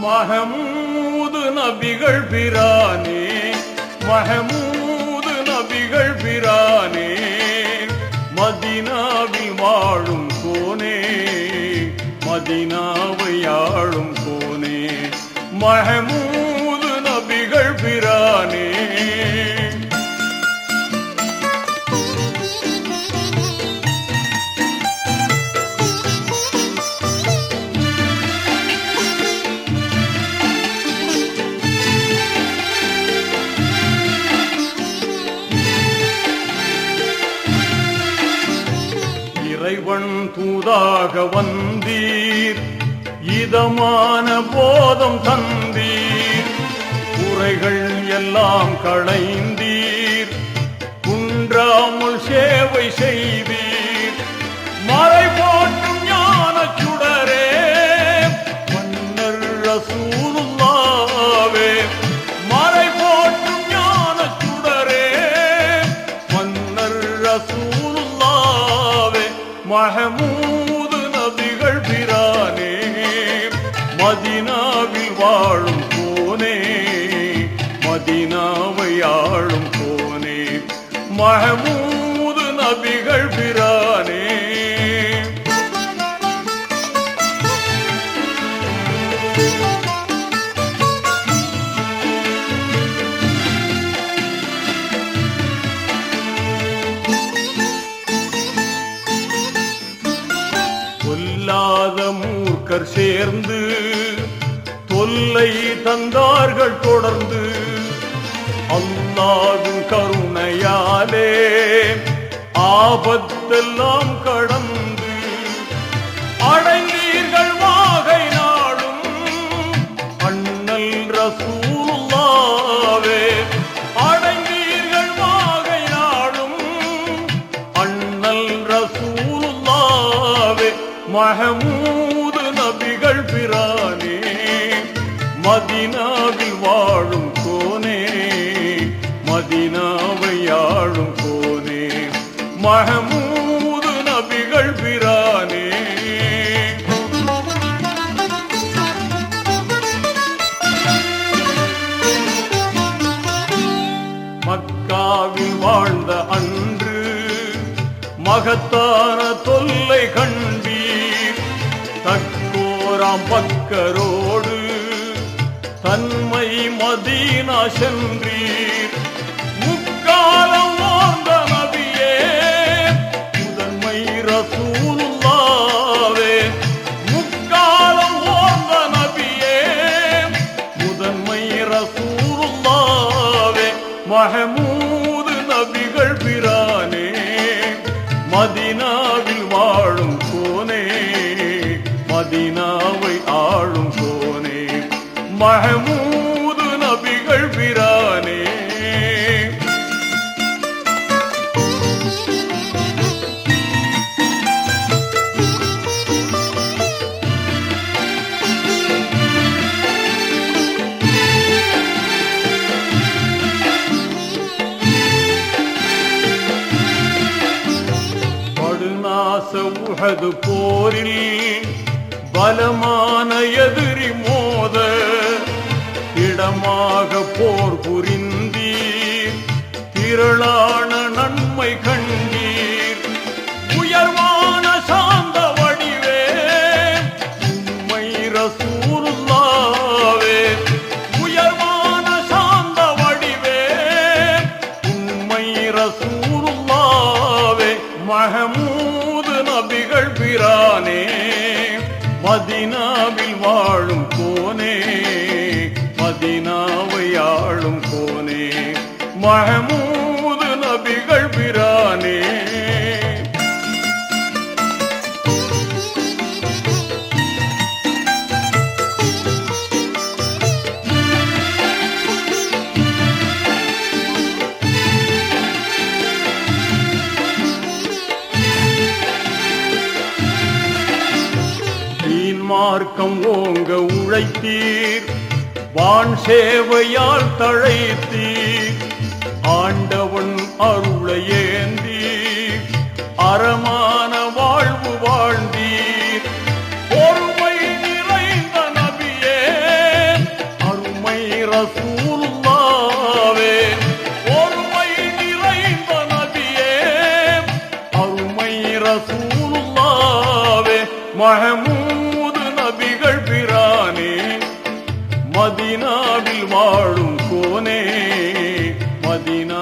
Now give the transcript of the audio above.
மஹமூது நபிகள் பிரானே, மஹமூது நபிகள் பிரானே, மதீனாவில் வாழும் கோனே, மதீனாவை ஆளும் கோனே, மஹமூது நபிகள் பிரானே. இறைவன் தூதாக வந்தீர், இதமான போதம் தந்தீர், குறைகள் எல்லாம் களைந்தீர், குன்றாமல் சேவை செய்தீர், மறை போற்றும் ஞான சுடரே, மன்னர் ரசூலுல்லாவே, மறை போற்றும் ஞான சுடரே, மன்னர் ரசூலுல்லாவே, மஹமூது நபிகள் பிரானே, மதீனாவில் வாழும் கோனே, மதீனாவை ஆளும் கோனே, மஹமூது நபிகள் பிரானே. கொல்லாத மூர்க்கர் சேர்ந்து தொல்லை தந்தார்கள் தொடர்ந்து, அல்லாஹ்வின் கருணையாலே ஆபத்தெல்லாம் கடந்து அடைந்தீர்கள் வாகை நாடும் அண்ணல் ரசூலுல்லாவே, அடைந்தீர்கள் வாகை நாடும் அண்ணல் ரசூலுல்லாவே, மஹமூது நபிகள் பிரானே, மதீனாவில் வாழும் கோனே, மதீனாவை ஆளும் கோனே, மஹமூது நபிகள் பிரானே. மக்காவில் வாழ்ந்த அன்று மகத்தான தொல்லை கண்டீர், தக்கோராம் பக்கரோடு தன்மை மதீனா சென்றீர், முக்காலம் வாழ்ந்த நபியே, முதன்மை ரசூலுல்லாவே, முக்காலம் வாழ்ந்த நபியே, முதன்மை ரசூலுல்லாவே, மஹமூது நபிகள் பிரானே, மதீனாவில் வாழும் கோனே, மதீனாவை ஆளும் கோனே, மஹமூது நபிகள் பிரானே. படுநாச உஹது போரில் பலமான எதிரி மோத இடமாக போர் புரிந்தீர், திரளான நன்மை கண்டீர், உயர்வான சாந்த வடிவே, உம்மை ரசூலுல்லாவே, உயர்வான சாந்த வடிவே, உம்மை ரசூலுல்லாவே, மஹமூது நபிகள் பிரானே, மதீனாவில் வாழும் கோனே, மதீனாவை ஆளும் கோனே, மஹமூது நபிகள் பிரானே. மார்க்கம் ஓங்க உழைத்தீர், வான் சேவையால் தழைத்தீர், ஆண்டவன் அருளை ஏந்தீர், அறமான வாழ்வு வாழ்ந்தீர், பொறுமை நிறைந்த நபியே, ரசூலுல்லாவே மஹமூது நபிகள் பிரானே மதீனாவில் வாழும் கோனே மதீனா